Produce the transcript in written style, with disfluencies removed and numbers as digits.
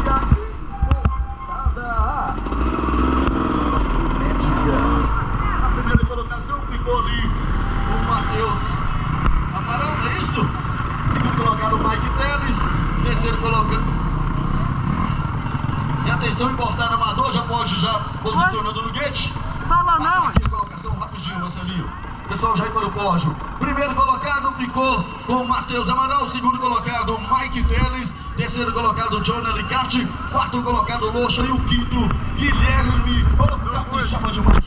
Na primeira colocação ficou ali o Matheus Amaral, é isso? Segundo colocado o Mike Teles, terceiro colocado. E atenção, importado amador, já pode posicionando no gate. Fala não, aqui a colocação rapidinho, Marcelinho. Pessoal, já ir para o pódio. Primeiro colocado ficou com o Matheus Amaral, segundo colocado Mike Teles, terceiro colocado John Alicate, quarto colocado Loxa e o quinto Guilherme, o capixaba de macho.